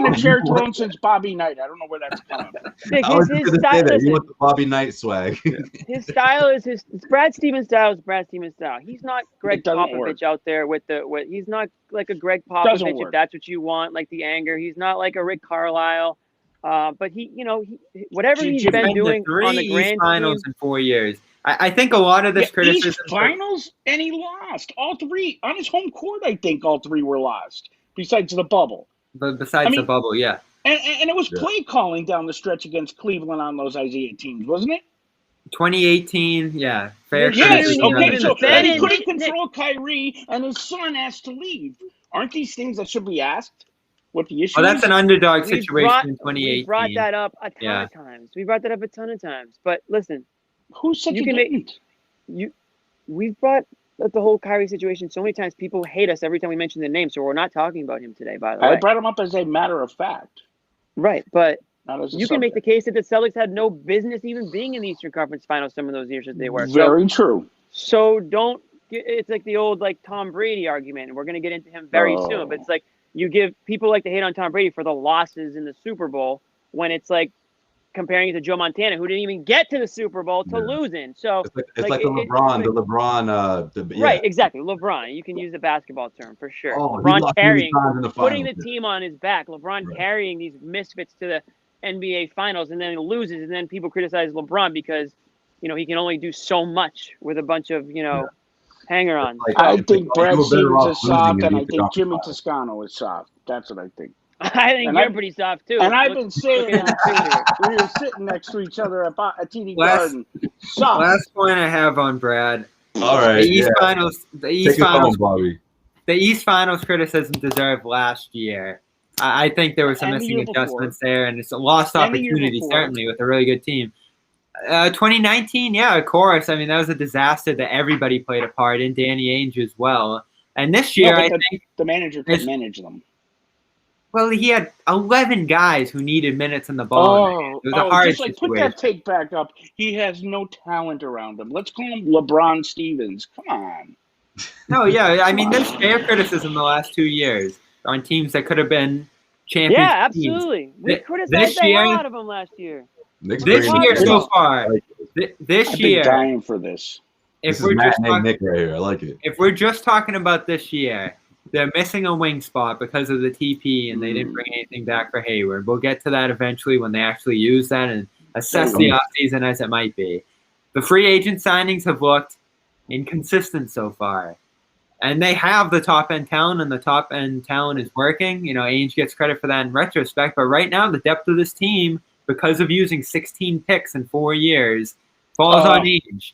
a chair thrown since Bobby Knight. I don't know where that's coming from. You want the Bobby Knight swag. His style is Brad Stevens' style is Brad Stevens' style. He's not Greg Popovich out there he's not like a Greg Popovich if that's what you want, like the anger. He's not like a Rick Carlisle. But whatever he's been doing on the grand finals in 4 years. I think a lot of this criticism. East finals, and he lost all 3 on his home court. I think all 3 were lost, besides the bubble. The bubble, yeah. And it was play calling down the stretch against Cleveland on those Isaiah teams, wasn't it? 2018, yeah. Fair. Yes. Okay. So and he couldn't control Kyrie, and his son asked to leave. Aren't these things that should be asked? What the issue? That's an underdog situation in 2018. We brought that up a ton of times. But listen, who said you didn't? We've brought up the whole Kyrie situation so many times. People hate us every time we mention the name, so we're not talking about him today. By the way, I brought him up as a matter of fact. Right, but you can make the case that the Celtics had no business even being in the Eastern Conference Finals some of those years that they were. Very true. So it's like the old Tom Brady argument, and we're going to get into him very soon. But it's like. You give people like to hate on Tom Brady for the losses in the Super Bowl when it's like comparing it to Joe Montana, who didn't even get to the Super Bowl to losing. So it's like the LeBron. Right, exactly. LeBron. You can use the basketball term for sure. LeBron carrying, putting the team on his back. LeBron carrying these misfits to the NBA Finals, and then he loses, and then people criticize LeBron because he can only do so much with a bunch of hanger-on. I think Brad Stevens is soft, and I think Jimmy Toscano is soft. That's what I think. I think you're pretty soft, too. And I've been saying that we were sitting next to each other at TD Garden. Soft. Last point I have on Brad. All right. The East Finals criticism deserved last year. I think there were some missing adjustments there, and it's a lost opportunity, certainly, with a really good team. 2019, yeah, of course. I mean, that was a disaster that everybody played a part in, Danny Ainge as well. And this year, I think the manager could manage them. Well, he had 11 guys who needed minutes in the ball. It was a hard situation. Put that tape back up. He has no talent around him. Let's call him LeBron Stevens. Come on. No, yeah. I mean, there's fair criticism the last 2 years on teams that could have been champions. Yeah, absolutely. We criticized the hell out of him last year. This year so far. This year. I've been dying for this. This is Matt and Nick right here. I like it. If we're just talking about this year, they're missing a wing spot because of the TP, and they didn't bring anything back for Hayward. We'll get to that eventually when they actually use that and assess the offseason as it might be. The free agent signings have looked inconsistent so far. And they have the top-end talent, and the top-end talent is working. You know, Ainge gets credit for that in retrospect. But right now, the depth of this team, because of using 16 picks in 4 years, falls on Ainge.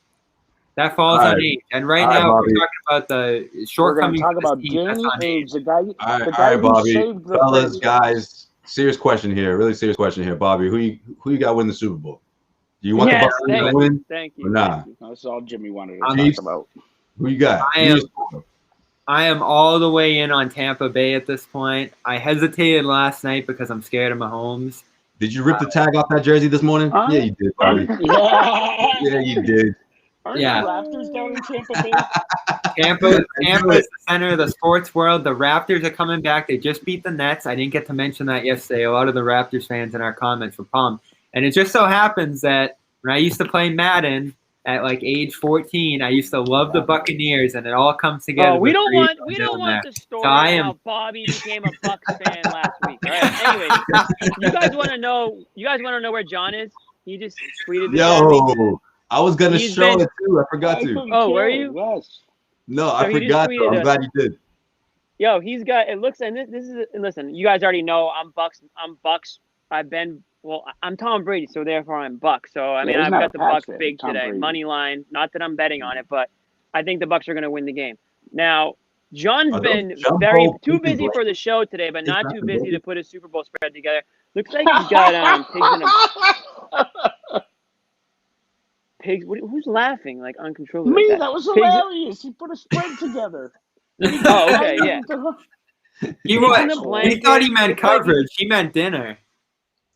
That falls on Ainge. And right now, we're talking about the shortcomings of this team. That's on Ainge. All right, Bobby. Fellas, guys, serious question here. Really serious question here. Bobby, who you got win the Super Bowl? Do you want the Bucks to win? Thank you. Or not? That's all Jimmy wanted to talk about. Who you got? I am all the way in on Tampa Bay at this point. I hesitated last night because I'm scared of Mahomes. Did you rip the tag off that jersey this morning? Yeah, you did, Bobby. Yeah, you did. Aren't the Raptors down in Tampa Bay? Tampa is the center of the sports world. The Raptors are coming back. They just beat the Nets. I didn't get to mention that yesterday. A lot of the Raptors fans in our comments were pumped. And it just so happens that when I used to play Madden at like age 14, I used to love the Buccaneers, and it all comes together. Oh, we don't want the story how Bobby became a Bucs fan last week. All right. Anyway, you guys want to know where John is? He just tweeted this. Yo, I was gonna show it too. I forgot to. Oh, were you? Yes. No, so I forgot. I'm glad you did. Yo, he's got. It looks, and this is. Listen, you guys already know I'm Bucs. I'm Tom Brady, so therefore I'm Bucs. So I mean, I've got the Bucs big today, money line. Not that I'm betting on it, but I think the Bucs are going to win the game. Now, John's been too busy for the show today, but not too busy to put a Super Bowl spread together. Looks like he's got pigs in a. Pigs. Who's laughing like uncontrollably? Me. That was hilarious. He put a spread together. Oh, okay, yeah. He thought he meant coverage. He meant dinner.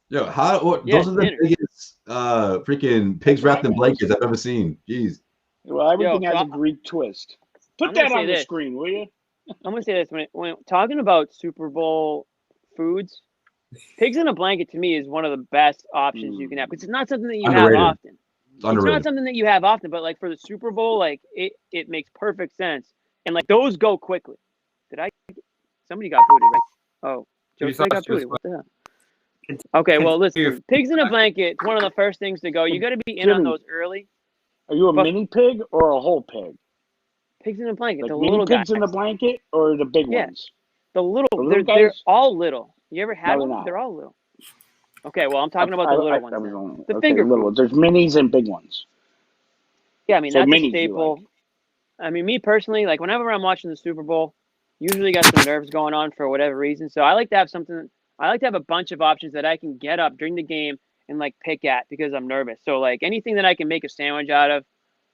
Yo, those are the biggest freaking pigs wrapped in blankets I've ever seen. Jeez. Well, everything has a Greek twist. Put that on the screen, will you? I'm gonna say this when talking about Super Bowl foods, pigs in a blanket to me is one of the best options you can have because it's not something that you have often. It's not something that you have often, but like for the Super Bowl, like it makes perfect sense, and like those go quickly. Somebody got booted, right? Oh, Josue got booted. What the hell? Okay, well, listen, pigs in a blanket, it's one of the first things to go. You got to be in on those early. Are you a mini pig or a whole pig? Pigs in a blanket, like the mini little pigs guys. in the blanket or the big ones? The little they're all little. You ever had one? They're all little. Okay, well, I'm talking about the little ones. The finger little. There's minis and big ones. Yeah, I mean, that's a staple. I mean, me personally, like whenever I'm watching the Super Bowl, usually got some nerves going on for whatever reason. So I like to have something. I like to have a bunch of options that I can get up during the game and like pick at because I'm nervous. So like anything that I can make a sandwich out of,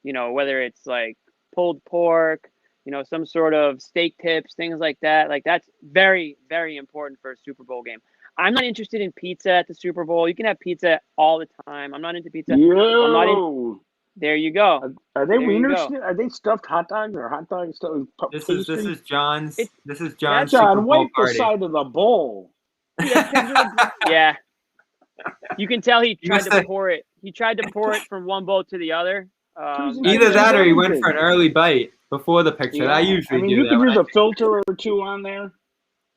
you know, whether it's like pulled pork, you know, some sort of steak tips, things like that. Like that's very, very important for a Super Bowl game. I'm not interested in pizza at the Super Bowl. You can have pizza all the time. I'm not into pizza. There you go. Are they wieners? Are they stuffed hot dogs or hot dogs stuffed? This is John's. John, Super Bowl wipe party. the side of the bowl. Yeah. You can tell he tried to pour it. He tried to pour it from one bowl to the other. Either that or he went for an early bite before the picture. I usually do that. You can use a filter or two on there.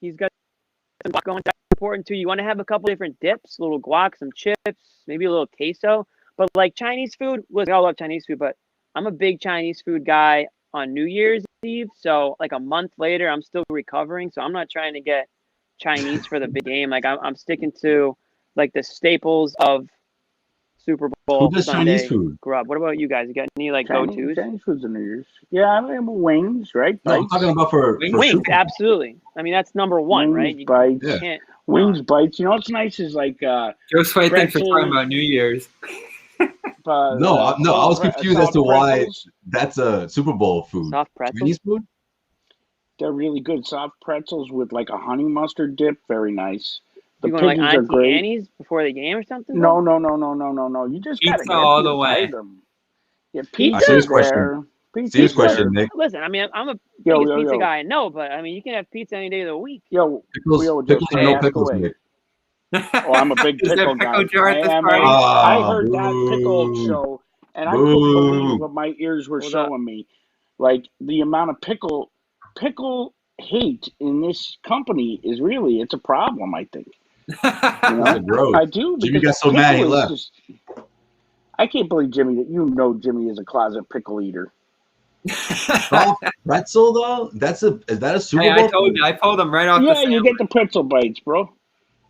He's got some guac going. That's important too. You want to have a couple different dips, a little guac, some chips, maybe a little queso. But like Chinese food, we all love Chinese food, but I'm a big Chinese food guy on New Year's Eve. So like a month later, I'm still recovering. So I'm not trying to get Chinese for the big game. Like I'm sticking to like the staples of Super Bowl. Who does Sunday Chinese food? Grub. What about you guys? You got any like go-tos? Chinese food's in New Year's. Yeah, I mean wings, right? No, I'm talking about for wings. Absolutely. I mean that's number one, right? You bites. Can't. Wings, bites. You know what's nice is like Josue, thanks for talking about New Year's. No, I was confused as to why that's a Super Bowl food. Soft pretzel. Chinese food? They're really good. Soft pretzels with like a honey mustard dip, very nice. The You going like piggies are Auntie great. Annie's before the game or something? No. You just gotta Pizza get all the the way. item. Yeah, Pizza? pizza's Question. there. Serious question, Nick. Listen, I mean, I'm a Yo, biggest yo, pizza yo. guy. No, but I mean, you can have pizza any day of the week. Yo, Pickles or no pickles, Nick? Oh, I'm a big Is there pickle guy. pickle jar at this I am party? I heard that pickle show, and I couldn't believe what my ears were Hold showing me. Like the amount of pickle hate in this company is really, it's a problem, I think. You know? Gross. I do, Jimmy because got so mad he pickle is left. just, I can't believe Jimmy Jimmy is a closet pickle eater. Soft pretzel though? Is that a Super Hey, Bowl? I told him right off the Yeah, sandwich. you get the pretzel bites, bro.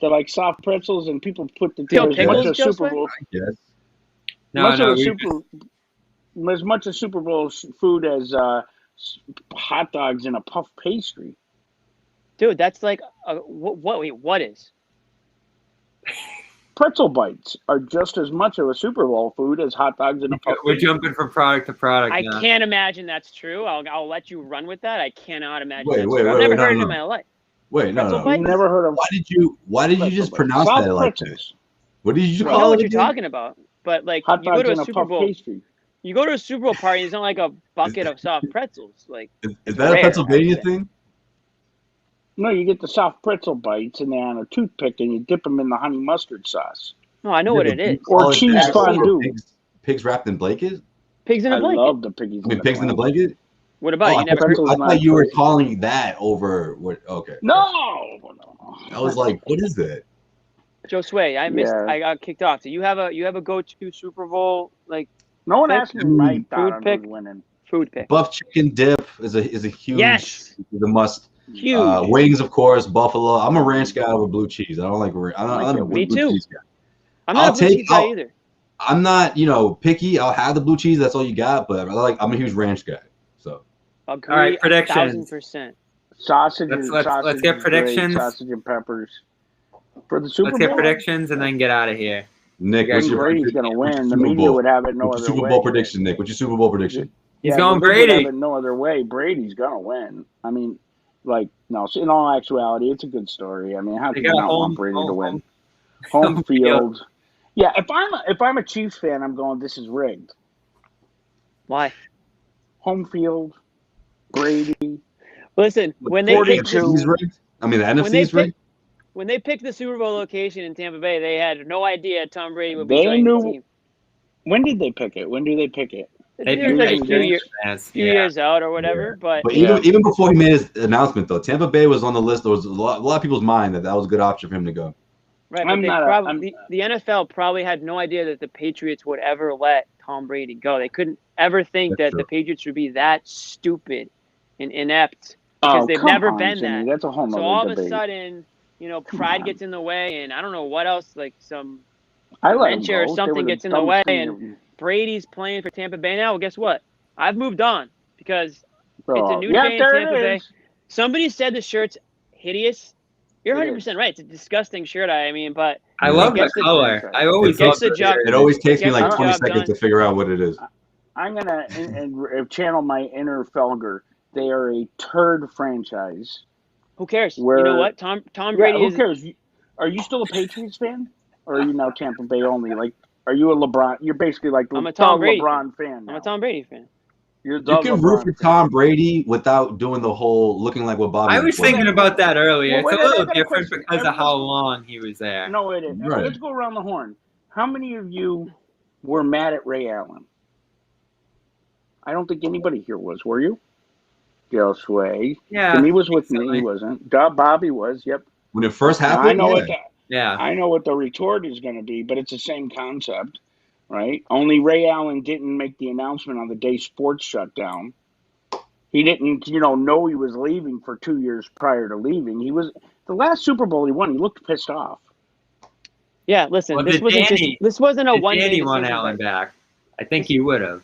They're like soft pretzels, and people put the Feel as much pickles, of Super Josue? Bowl. Yes. As much of Super Bowl food as hot dogs and a puff pastry. Dude, that's like what is? Pretzel bites are just as much of a Super Bowl food as hot dogs and a puff We're pastry. jumping from product to product I now. can't imagine that's true. I'll let you run with that. I cannot imagine Wait, that's wait, true. I've wait, never wait, heard no, it in no. my life. Wait, no, Pretzel no. bites? You never heard of Why did you just pronounce soft that like that? pretzels? What did you I call know it what you're again? talking about, but like Hot you go dogs to and a a Super puff Bowl, pastry. you go to a Super Bowl party. It's not like a bucket of soft pretzels. Like Is it's that rare, a Pennsylvania I would say. thing? No, you get the soft pretzel bites, and they're on a toothpick, and you dip them in the honey mustard sauce. No, I know what it is. Or cheese I've seen it. fondue. Pigs wrapped in blankets? Pigs in a I blanket. love the piggies. I mean, pigs in the blanket? What about it? You never heard? I thought you were calling that over what? Okay. No. I was like, what is that? Josue, I missed. Yeah. I got kicked off. So you have a go-to Super Bowl like No one pick? asked me my thought on pick? who's winning. Food pick. Buff chicken dip is a huge, Yes. is a must. Huge. Wings, of course. Buffalo. I'm a ranch guy over blue cheese. I don't like. I'm a Me blue too. cheese guy. I'm not a blue cheese guy either. I'm not, picky. I'll have the blue cheese. That's all you got. But I'm a huge ranch guy. So. Agree. All right, predictions. 1,000%. Sausage. Let's get predictions. Great, sausage and peppers for the Super Bowl. Let's get predictions and then get out of here. Nick, Brady's going to win. The media would have it no other way. Super Bowl prediction, Nick. What's your Super Bowl prediction? He's going Brady. Would have it no other way. Brady's going to win. I mean, no. In all actuality, it's a good story. I mean, how can you not want Brady to win? Home field. Yeah, if I'm a Chiefs fan, I'm going, this is rigged. Why? Home field, Brady. Listen, when they picked the NFC's rigged. When they picked the Super Bowl location in Tampa Bay, they had no idea Tom Brady would be joining the team. When did they pick it? When do they pick it? It was like a few years out or whatever. Yeah. But even before he made his announcement, though, Tampa Bay was on the list. There was a lot of people's mind that was a good option for him to go. Right, but the NFL probably had no idea that the Patriots would ever let Tom Brady go. They couldn't ever think that the Patriots would be that stupid and inept because they've never been that. That's a whole nother So all debate. of a sudden, pride gets in the way, and I don't know what else, like some adventure or something gets in the way, and Brady's playing for Tampa Bay now. Well, guess what? I've moved on because it's a new day in Tampa Bay. Somebody said the shirt's hideous. You're 100% right. It's a disgusting shirt. I mean, but I love the color. I always love the job. It always takes me like 20 seconds to figure out what it is. I'm gonna channel my inner Felger. They are a turd franchise. Who cares? You know what? Tom Brady who cares? Are you still a Patriots fan? Or are you now Tampa Bay only? Like, are you a LeBron? You're basically like I'm a Tom Brady LeBron fan now. I'm a Tom Brady fan. You can root for Tom Brady without doing the whole looking like what Bobby. I was thinking about that earlier. Well, it's a little different because of how long he was there. No, it is. Right. Let's go around the horn. How many of you were mad at Ray Allen? I don't think anybody here was. Were you? Josue. Yeah. Jimmy was with me. He wasn't. Bobby was. Yep. When it first happened, I know what the retort is going to be, but it's the same concept. Right? Only Ray Allen didn't make the announcement on the day sports shut down. He didn't, know he was leaving for 2 years prior to leaving. He was the last Super Bowl he won. He looked pissed off. Yeah, listen, this wasn't a one-day decision. Want Allen back? I think he would have.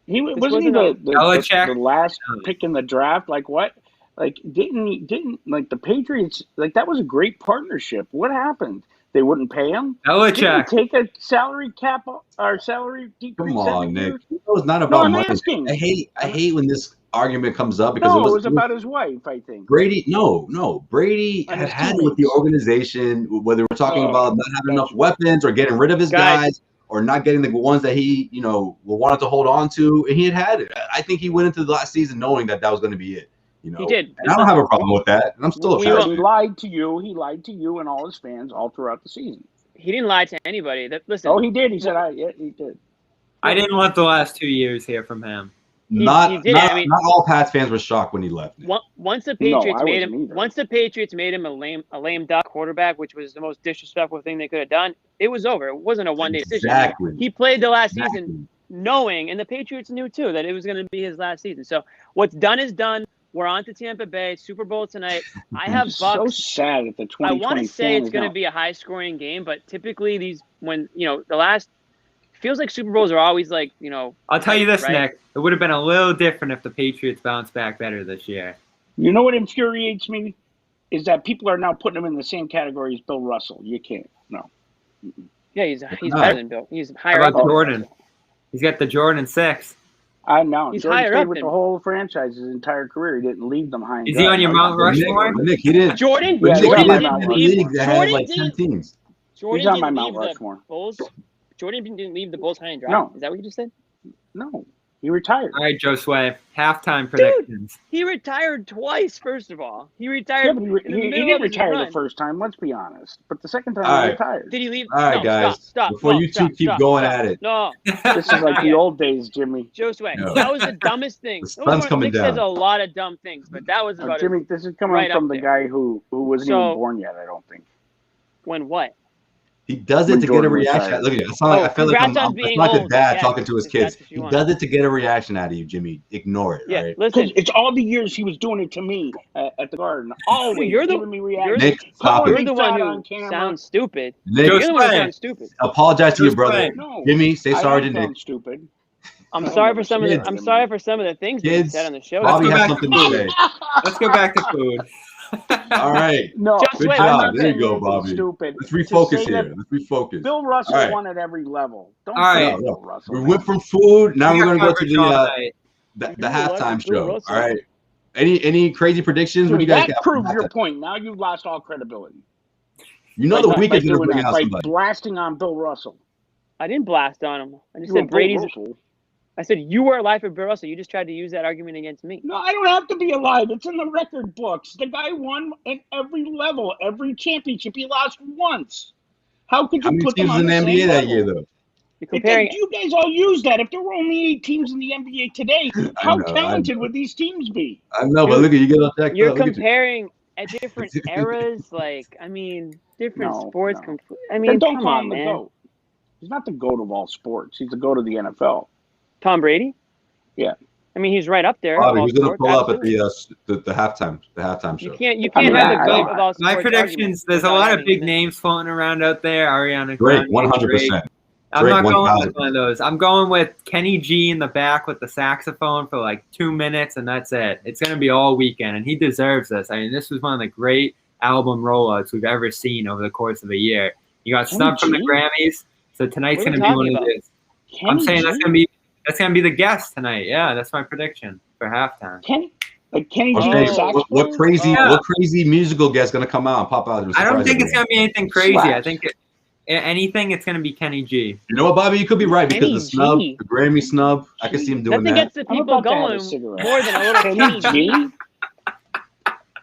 Wasn't he the last pick in the draft? Like what? Like didn't like the Patriots? Like that was a great partnership. What happened? They wouldn't pay him. Belichick. Take a salary cap or salary decrease. Come on, Nick. It was not about money. Asking. I hate when this argument comes up because it was about his wife, I think. Brady, Brady had it with the organization, whether we're talking about not having enough weapons or getting rid of his guys or not getting the ones that he, wanted to hold on to. And he had it. I think he went into the last season knowing that was going to be it. He did. And I don't have a problem with that. And I'm still a fan. He lied to you. He lied to you and all his fans all throughout the season. He didn't lie to anybody. Listen. Oh, he did. He said, he did. I didn't want the last 2 years hear from him. Not all Pats fans were shocked when he left. Once the Patriots made him a lame duck quarterback, which was the most disrespectful thing they could have done, it was over. It wasn't a one-day decision. He played the last season knowing, and the Patriots knew too, that it was going to be his last season. So what's done is done. We're on to Tampa Bay, Super Bowl tonight. I have Bucks. So sad at the 2020. I want to say it's going to be a high-scoring game, but typically the last feels like Super Bowls are always like, I'll tell you this, Nick. It would have been a little different if the Patriots bounced back better this year. You know what infuriates me? Is that people are now putting him in the same category as Bill Russell. You can't. No. Yeah, he's better than Bill. He's higher up. How about Jordan? He's got the Jordan 6. I know. He's Jordan higher stayed up with the whole franchise his entire career. He didn't leave them high and Is he on your Mount Rushmore? Nick, he didn't. Jordan? Yeah, Jordan he's didn't leave. Like 10 teams. He's on my Mount Rushmore. Jordan didn't leave the Bulls high and dry. No. Is that what you just said? No. He retired. All right, Josue. Halftime predictions. Dude, he retired twice, first of all. He retired. Yeah, he didn't retire the first time, let's be honest. But the second time he retired. Did he leave? All right, guys. Stop. Before you two keep going at it. No. This is like the old days, Jimmy. Josue, that was the dumbest thing. The sun's coming Nick down. says a lot of dumb things, but that was about Jimmy, this is coming from the guy who wasn't even born yet, I don't think. When what? He does it to get a reaction. Look at it. I feel like I'm like a dad talking to his kids. He does it to get a reaction out of you, Jimmy. Ignore it. Yeah, right? listen. It's all the years he was doing it to me at the Garden. Always giving me reactions. Nick, stop You're it. the one who sounds stupid. Nick, you're the one who sounds stupid. Apologize to your brother. No, Jimmy, say sorry to Nick. Stupid. I'm sorry for some of the things you said on the show. Bobby has something to say. Let's go back to food. All right. No, good job. There you go, Bobby. Stupid. Let's refocus here. Let's refocus. Bill Russell won at every level. Don't all right. Bill Russell. We went from food. Now we're going to go to the halftime show. All right. Any crazy predictions? What do you guys got? That proves your point. Now you've lost all credibility. You know the week is going to bring out somebody. Blasting on Bill Russell. I didn't blast on him. I just said Brady's. I said you were alive for Bill Russell. You just tried to use that argument against me. No, I don't have to be alive. It's in the record books. The guy won at every level, every championship. He lost once. How could you put them on the same NBA that level? year, though? You're comparing. You guys all use that. If there were only 8 teams in the NBA today, how talented would these teams be? I know, but look at you get up there. You're comparing at different eras, different sports. No. I mean, don't come call on, him the man. GOAT. He's not the GOAT of all sports. He's the GOAT of the NFL. Tom Brady? Yeah. I mean, he's right up there. Bobby, who's going to pull up at the halftime show? You can't have the GOAT of all sports. My predictions, there's a lot of big names floating around out there. Ariana Drake, Grande, 100%. I'm not going with one of those. I'm going with Kenny G in the back with the saxophone for like 2 minutes, and that's it. It's going to be all weekend, and he deserves this. I mean, this was one of the great album rollouts we've ever seen over the course of a year. You got snubbed from the Grammys, so tonight's going to be one of those. I'm saying that's going to be the guest tonight. Yeah, that's my prediction for halftime. Kenny G. What crazy musical guest going to come out and pop out? I don't think it's going to be anything crazy. I think it's going to be Kenny G. You know what, Bobby? You could be right because the Grammy snub, I can see him doing that. Nothing gets the people going more than a little Kenny G.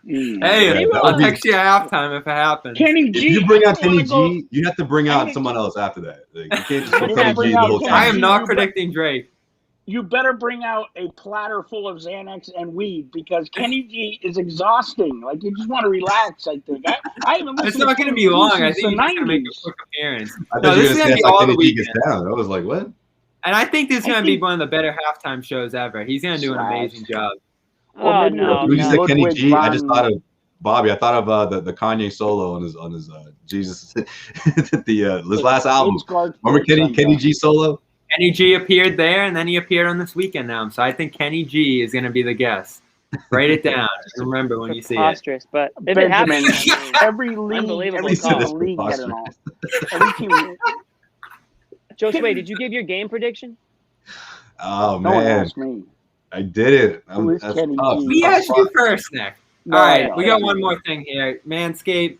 Hey, I'll text you at halftime if it happens. Kenny G. If you bring out Kenny G, you have to bring out someone else after that. Like, you can't just put Kenny G the whole time. I am not predicting Drake. You better bring out a platter full of Xanax and weed because Kenny G is exhausting. Like, you just want to relax, I think. I haven't listened It's not going to be long. I think he's going to make a quick appearance. This is going to be all the weekend. I was like, what? And I think this is going to be one of the better halftime shows ever. He's going to do an amazing job. Oh, no. When you said Kenny G, I just thought of Bobby. I thought of the Kanye solo on his Jesus his last album. Remember Kenny G solo? Kenny G appeared there, and then he appeared on this weekend now. So I think Kenny G is going to be the guest. Write it down. Remember when you see it. But if it happens, every league get it all. Every team. Josue, did you give your game prediction? Oh, no one man. asked me. I did it. Who is that's Kenny tough. G? We asked you first, Nick. No, All right, no, we got no. one more thing here. Manscaped